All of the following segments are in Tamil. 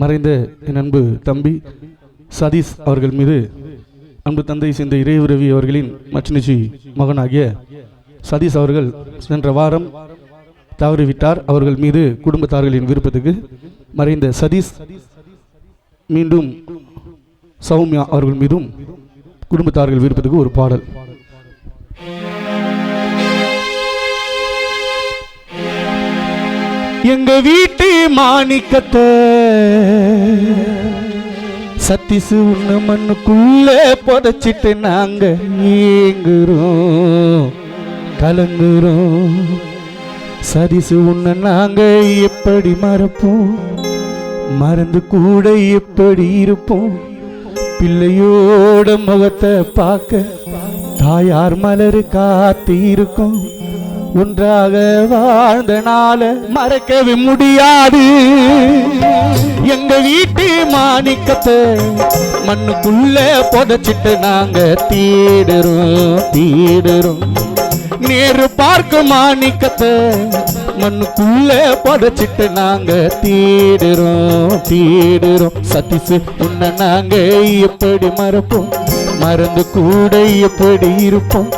மறைந்த என் அன்பு தம்பி சதீஷ் அவர்கள் மீது அன்பு தந்தை சேர்ந்த இறையுறவி அவர்களின் மச்சினிச்சி மகனாகிய சதீஷ் அவர்கள் சென்ற வாரம் தவறிவிட்டார். அவர்கள் மீது குடும்பத்தார்களின் விருப்பத்துக்கு மறைந்த சதீஷ் மீண்டும் சௌமியா அவர்கள் மீதும் குடும்பத்தார்கள் விருப்பத்துக்கு ஒரு பாடல். எங்க வீட்டு மாணிக்கத்தை சதீஷ் உன்ன மண்ணுக்குள்ள புதைச்சிட்டு நாங்க ஏங்குறோம் கலங்குறோம். சதீஷ் உன்ன நாங்க எப்படி மறப்போம், மறந்து கூட எப்படி இருப்போம். பிள்ளையோட முகத்தை பார்க்க தாயார் மலரு காத்து இருக்கும். ஒன்றாக வாழ்ந்த நாள மறக்கவே முடியாது. எங்க வீட்டு மாணிக்கத்தை மண்ணுக்குள்ள புதைச்சிட்டு நாங்க தேடுறோம். நேரு பார்க்க மாணிக்கத்தை மண்ணுக்குள்ள புதைச்சிட்டு நாங்க தேடுறோம். சதீஷ் உன்னை நாங்க எப்படி மறப்போம், மறந்து கூட எப்படி இருப்போம்.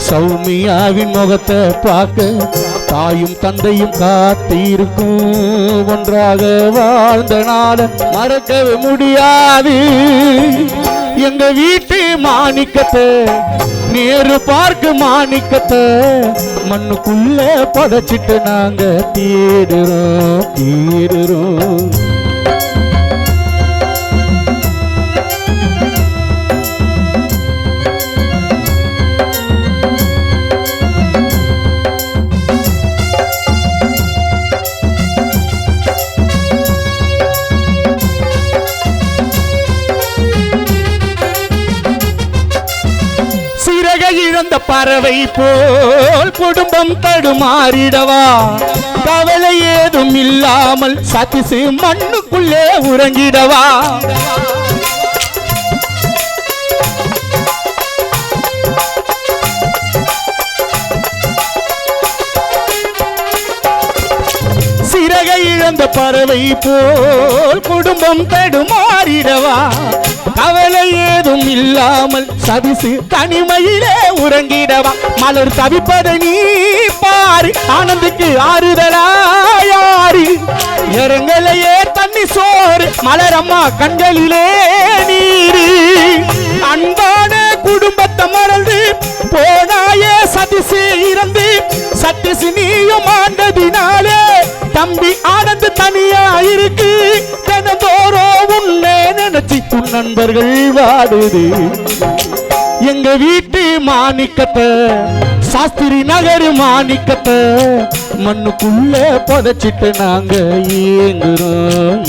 சௌமியாவின் முகத்தை பார்க்க தாயும் தந்தையும் காத்து இருக்கும். ஒன்றாக வாழ்ந்த நாள மறக்கவே முடியாது. எங்க வீட்டு மாணிக்கத்தை நேரு பார்க்க மாணிக்கத்தை மண்ணுக்குள்ள புதைச்சிட்டு நாங்க தேடுறோம். இழந்த பறவை போல் குடும்பம் தடுமாறிடவா, கவலை ஏதும் இல்லாமல் சதீஷ் மண்ணுக்குள்ளே உறங்கிடவா. சிறகை இழந்த பறவை போல் குடும்பம் தடுமாறிடவா, கவலை ஏதும் இல்லாமல் சதீஷ் தனிமையிலே உறங்கிடவா. மலர் தவிப்பதை நீ பாரு, ஆனந்துக்கு ஆறுதலாயாரு. இறங்கலையே தண்ணி சோறு, மலரம்மா கண்களிலே நீரு. அன்பான குடும்பத்தை மறந்து போனாயே சதீஷ் இறந்து. சதீஷ் நீயும் ஆண்டதினாலே தம்பி ஆனந்து தனியா இருக்கு. தினந்தோறோ உன்னை நினைச்சு உன் நண்பர்கள் வாடுது. எங்க வீட்டு மாணிக்கத்தை சாஸ்திரி நகர் மாணிக்கத்தை மண்ணுக்குள்ள புதைச்சிட்டு நாங்க ஏங்குறோம்.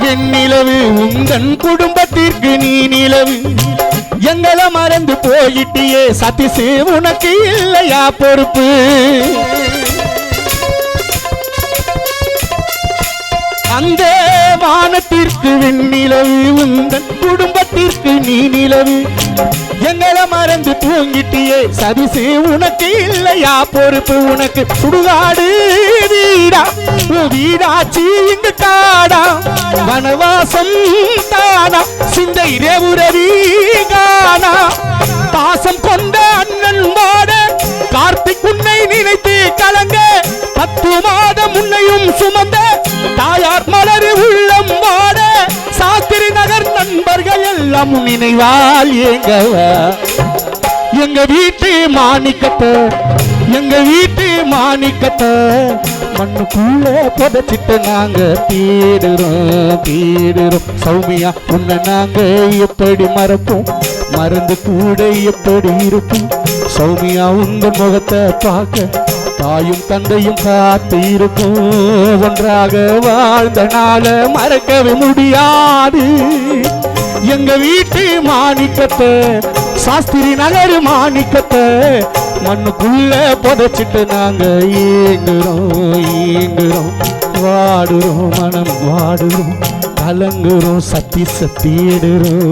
வெண்ணிலவு உங்கள் குடும்பத்திற்கு நீ நிலவு. எங்களை மறந்து போயிட்டியே சதீஷ், உனக்கு இல்லையா பொறுப்பு? அந்த வானத்திற்கு வெண்ணிலவு உங்கள் குடும்பத்திற்கு நீ நிலவு. எங்களை மறந்து தூங்கிட்டியே சதீஷ், உனக்கு இல்லையா பொறுப்பு? உனக்கு சுடுகாடு வீடா, வீடாச்சி இங்கு காடா. வனவாசம் தானா, சிந்தை இரவுரவி காணா. பாசம் கொண்ட அண்ணன் வாட கார்த்திக் உன்னை நினைத்து கலங்க. 10 மாதம் உன்னையும் சுமந்த தாயார் மலரு உள்ளம் வாட. சாஸ்திரி நகர் நண்பர்கள் எல்லாம் நினைவால் ஏங்கவா. எங்க வீட்டு மாணிக்கத்தை மண்ணுக்குள்ள புதைச்சிட்டு நாங்க தேடுறோம். சௌமியா உன்னை நாங்க எப்படி மறப்போம், மறந்து கூட எப்படி இருப்போம். சௌமியா உங்க முகத்தை பார்க்க தாயும் தந்தையும் காத்து இருக்கும். ஒன்றாக வாழ்ந்த நாள மறக்கவே முடியாது. எங்க வீட்டு மாணிக்கத்தை சாஸ்திரி நகர் மாணிக்கத்தை மண்ணுக்குள்ள புதைச்சிட்டு நாங்க ஏங்குறோம் வாடுறோம், மனம் வாடுறோம், கலங்குறோம், சத்தி சத்திடுறோம்.